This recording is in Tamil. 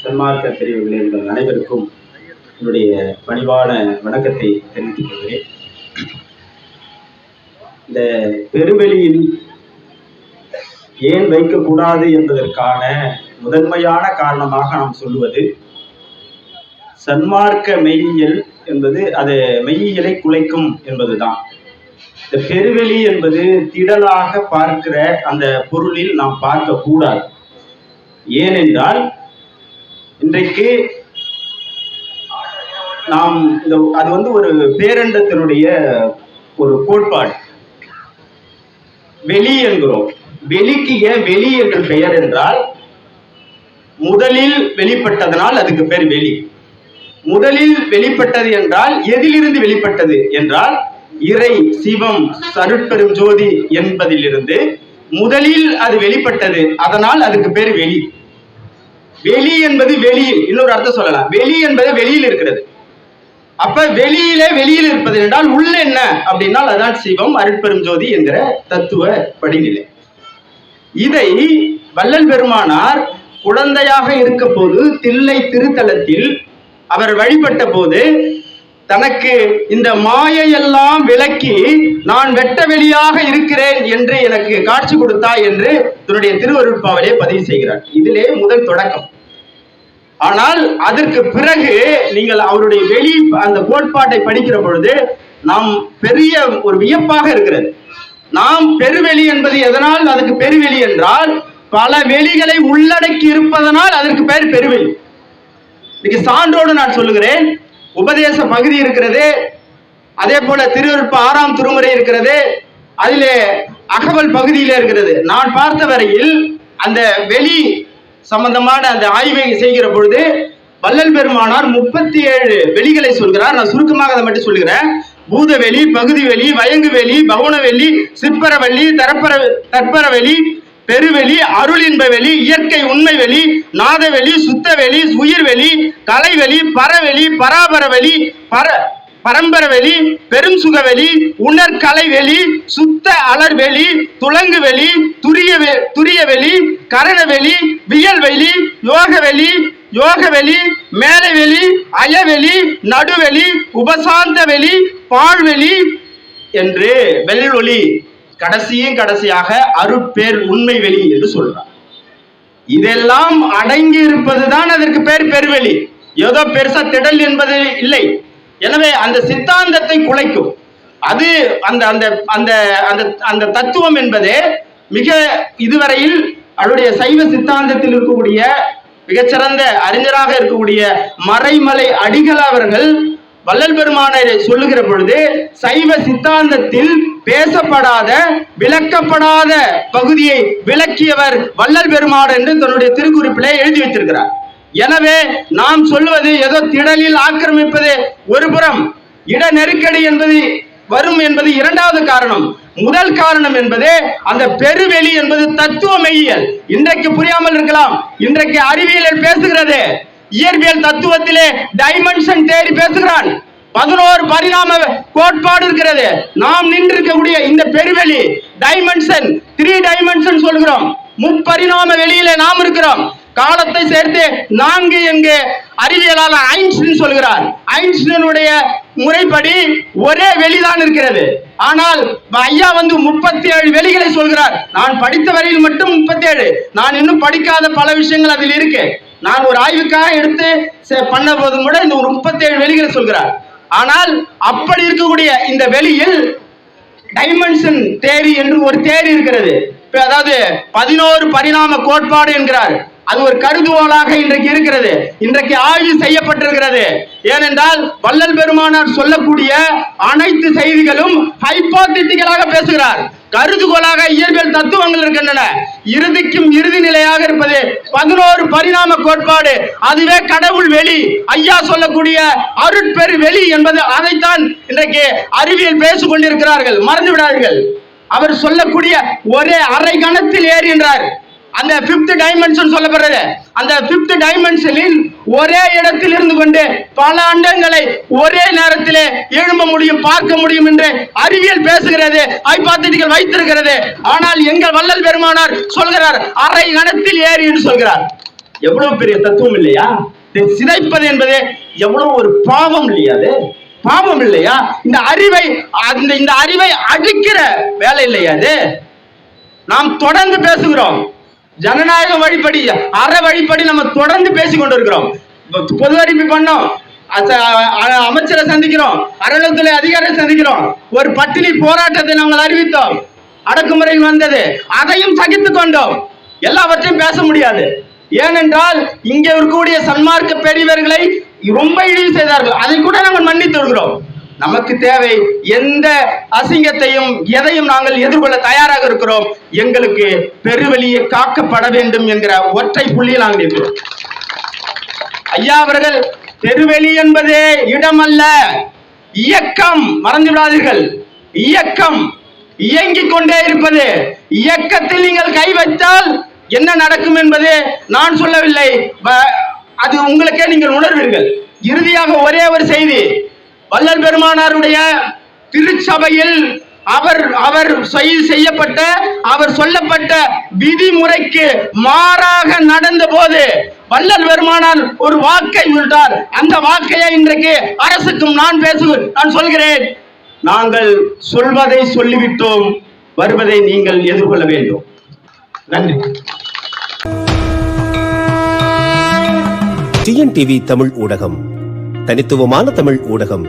சன்மார்க்க பிரிவுகளில் உள்ள அனைவருக்கும் என்னுடைய பணிவான வணக்கத்தை தெரிவித்துக் கொள்கிறேன். இந்த பெருவெளியில் ஏன் வைக்கக்கூடாது என்பதற்கான முதன்மையான காரணமாக நாம் சொல்லுவது, சன்மார்க்க மெய்யியல் என்பது அது மெய்யியலை குலைக்கும் என்பதுதான். இந்த பெருவெளி என்பது திடலாக பார்க்கிற அந்த பொருளில் நாம் பார்க்க கூடாது. ஏனென்றால் இன்றைக்கு நாம் அது ஒரு பேரண்டத்தினுடைய ஒரு கோட்பாடு. வெளி என்கிறோம். வெளிக்கு ஏன் வெளி என்று பெயர் என்றால், முதலில் வெளிப்பட்டதனால் அதுக்கு பேர் வெளி. முதலில் வெளிப்பட்டது என்றால் எதிலிருந்து வெளிப்பட்டது என்றால், இறை சிவம் சருட்பெரும் ஜோதி என்பதிலிருந்து முதலில் அது வெளிப்பட்டது, அதனால் அதுக்கு பேர் வெளி. வெளி என்பது வெளியில், இன்னொரு அர்த்தம் சொல்லலாம், வெளி என்பது வெளியில் இருக்கிறது. அப்ப வெளியில் இருப்பது என்றால் உள்ள என்ன அப்படின்னால் அதான் சிவம் அருட்பெரும் ஜோதி என்கிற தத்துவ படிநிலை. இதை வள்ளல் பெருமானார் குழந்தையாக இருக்க போது தில்லை திருத்தலத்தில் அவர் வழிபட்ட போது தனக்கு இந்த மாயையெல்லாம் விலக்கி நான் வெட்ட வெளியாக இருக்கிறேன் என்று எனக்கு காட்சி கொடுத்தாய் என்று தன்னுடைய திருவருட்பாவிலே பதிவு செய்கிறார். இதிலே முதல் தொடக்கம். ஆனால் அதற்கு பிறகு நீங்கள் அவருடைய வெளி அந்த கோட்பாட்டை படிக்கிற பொழுது நாம் பெரிய ஒரு வியப்பாக இருக்கிறது. நாம் பெருவெளி என்பது எதனால் அதுக்கு பெருவெளி என்றால், பல வெளிகளை உள்ளடக்கி இருப்பதனால் அதற்கு பெயர் பெருவெளி. இன்னைக்கு சான்றோடு நான் சொல்லுகிறேன், உபதேச பகுதி இருக்கிறது, அதே போல திருவருட்பா 6ஆம் திருமுறை இருக்கிறது, அதிலே அகவல் பகுதியில இருக்கிறது. நான் பார்த்த வரையில் அந்த வெளி சம்பந்தமான அந்த ஆய்வை செய்கிற பொழுது வள்ளல் பெருமானார் 37 வெளிகளை சொல்கிறார். நான் சுருக்கமாக அதை மட்டும் சொல்லுகிறேன். பூதவெளி, பகுதி வெளி, வயங்கு வெளி, பவுனவெளி, சிற்பரவெளி, தற்பரவெளி, பெருவெளி, அருளின்ப வெளி, இயற்கை உண்மை வெளி, நாதவெளி, சுத்தவெளி, உயிர்வெளி, கலைவெளி, பரவெளி, பராபரவெளி, பரம்பரவெளி, பெரும் சுகவெளி, உணர்கலைவெளி, சுத்த அலர்வெளி, துலங்குவெளி, துரியவெளி, கரணவெளி, வியல்வெளி, யோகவெளி, மேலைவெளி, அயவெளி, நடுவெளி, உபசாந்த வெளி, பாழ்வெளி என்று வெள்ளொளி கடைசியாக அருட்பேர் உண்மை வெளி என்று சொல்றார். இதெல்லாம் அடங்கி இருப்பதுதான் அதற்கு பேர் பெருவெளி. ஏதோ பெருசா திடல் என்பது இல்லை. எனவே அந்த சித்தாந்தத்தை குலைக்கும். அது அந்த அந்த அந்த அந்த அந்த தத்துவம் என்பதே மிக இதுவரையில் அவருடைய சைவ சித்தாந்தத்தில் இருக்கக்கூடிய மிகச்சிறந்த அறிஞராக இருக்கக்கூடிய மறைமலை அடிகள் அவர்கள் வள்ளல் பெருமானாரை சொல்லுகிற பொழுது சைவ சித்தாந்தத்தில் பேசப்படாத விளக்கப்படாத பகுதியை விளக்கியவர் வள்ளல் பெருமான் என்று தன்னுடைய திருக்குறிப்பிலே எழுதி வைத்திருக்கிறார். எனவே நாம் சொல்லுவது ஏதோ திடலில் ஆக்கிரமிப்பது ஒரு புறம், இட நெருக்கடி என்பது வரும் என்பது இரண்டாவது காரணம். முதல் காரணம் என்பது அந்த பெருவெளி என்பது தத்துவ மெய்யியல். இன்றைக்கு புரியாமல் இருக்கலாம். இன்றைக்கு அறிவியல் பேசுகிறது, இயற்பியல் தத்துவத்திலே டைமென்ஷன் தேடி பேசுகிறான். 11 பரிணாம கோட்பாடு இருக்கிறது. நாம் நின்றிருக்கக்கூடிய இந்த பெருவெளி டைமென்ஷன் 3 டைமென்ஷன் சொல்கிறோம். முப்பரிணாம வெளியிலே நாம் இருக்கிறோம். காலத்தை சேர்த்து 4 என்க அறிவியலாளர் ஐன்ஸ்டீன் சொல்கிறார். ஐன்ஸ்டீனுடைய முறைப்படி ஒரே வெளிதான் இருக்கிறது. ஆனால் ஐயா 37 வெளிகளை சொல்கிறார். நான் படித்த வரையில் மட்டும் 37. நான் இன்னும் படிக்காத பல விஷயங்கள் அதில் இருக்கு. நான் ஒரு ஆய்வுக்காக எடுத்து பண்ண போதும் கூட இந்த 37 வெளிகளை சொல்கிறார். ஆனால் அப்படி இருக்கக்கூடிய இந்த வெளியில் டைமென்ஷன் தேரி என்று ஒரு தேரி இருக்கிறது. அதாவது 11 பரிணாம கோட்பாடு என்கிறார். அது ஒரு கருதுகோளாக இன்றைக்கு இருக்கிறது. இன்றைக்கு ஆய்வு செய்யப்பட்டிருக்கிறது. ஏனென்றால் வள்ளல் பெருமானார் சொல்லக்கூடிய அனைத்து செய்திகளும் ஹைபோதெட்டிக்கலாக பேசுகிறார். கருதுகோளாக இயற்பியல் தத்துவங்கள் இருக்கின்றன. இறுதிக்கும் இறுதி நிலையாக இருப்பது 11 பரிணாம கோட்பாடு. அதுவே கடவுள் வெளி. ஐயா சொல்லக்கூடிய அருட்பெரு வெளி என்பது அதைத்தான் இன்றைக்கு அறிவியல் பேசிக் கொண்டிருக்கிறார்கள். மறந்து விடாதீர்கள். அவர் சொல்லக்கூடிய ஒரே அரை கணத்தில் ஏறுகின்றார். அந்த 5th டைமென்ஷன் சொல்லப்படுறது. அந்த 5th டைமென்ஷனில் ஒரே இடத்தில் இருந்து கொண்டு பல அண்டங்களை ஒரே நேரத்திலே எழும்ப முடியும், பார்க்க முடியும் என்று அறிவியல் பேசுகிறது, ஹைபோதெட்டிக்கல் வைத்திருக்கிறது. ஆனால் எங்கள் வள்ளல் பெருமானார் சொல்கிறார் அரை கணத்தில் ஏறி என்று சொல்கிறார். எவ்வளவு பெரிய தத்துவம் இல்லையா? இதை சிதைப்பது என்பது எவ்வளவு ஒரு பாவம் இல்லையா? அது பாவம் இல்லையா? இந்த அறிவை அழிக்கிற வேலை இல்லையா அது? நாம் தொடர்ந்து பேசுகிறோம், ஜனநாயக வழிப்படி, அற வழிப்படி நம்ம தொடர்ந்து பேசிக் கொண்டிருக்கிறோம். பொது அறிவிப்பு பண்ணோம், அமைச்சரை சந்திக்கிறோம், அறநிலையத்துறை அதிகாரியை சந்திக்கிறோம், ஒரு பட்டினி போராட்டத்தை நாங்கள் அறிவித்தோம், அடக்குமுறை வந்தது, அதையும் சகித்துக் கொண்டோம். எல்லாவற்றையும் பேச முடியாது. ஏனென்றால் இங்கே இருக்கக்கூடிய சன்மார்க்க பெரியவர்களை ரொம்ப இழிவு செய்தார்கள். அதை கூட நாங்கள் மன்னித்து வருகிறோம். நமக்கு தேவை எந்த அசிங்கத்தையும் எதையும் நாங்கள் எதிர்கொள்ள தயாராக இருக்கிறோம். எங்களுக்கு பெருவெளியை காக்கப்பட வேண்டும் என்கிற ஒற்றை புள்ளியில் நாங்கள் இருக்கிறோம். ஐயா அவர்கள், பெருவெளி என்பதே இடம் அல்ல, இயக்கம். மறந்து விடாதீர்கள், இயக்கம் இயங்கிக் கொண்டே இருப்பது. இயக்கத்தில் நீங்கள் கை வைத்தால் என்ன நடக்கும் என்பது நான் சொல்லவில்லை, அது உங்களுக்கே நீங்கள் உணர்வீர்கள். இறுதியாக ஒரே ஒரு செய்தி, வள்ளல் பெருமானாருடைய திருச்சபையில் அவர் செய்யப்பட்ட, அவர் சொல்லப்பட்ட விதிமுறைக்கு மாறாக நடந்த போது வள்ளல் பெருமானார் ஒரு வாக்கை விட்டார். அந்த வாக்கையை இன்றைக்கு அரசுக்கும் நான் சொல்கிறேன். நாங்கள் சொல்வதை சொல்லிவிட்டோம், வருவதை நீங்கள் எதிர்கொள்ள வேண்டும். நன்றி. டிஎன்டிவி தமிழ் ஊடகம், தனித்துவமான தமிழ் ஊடகம்.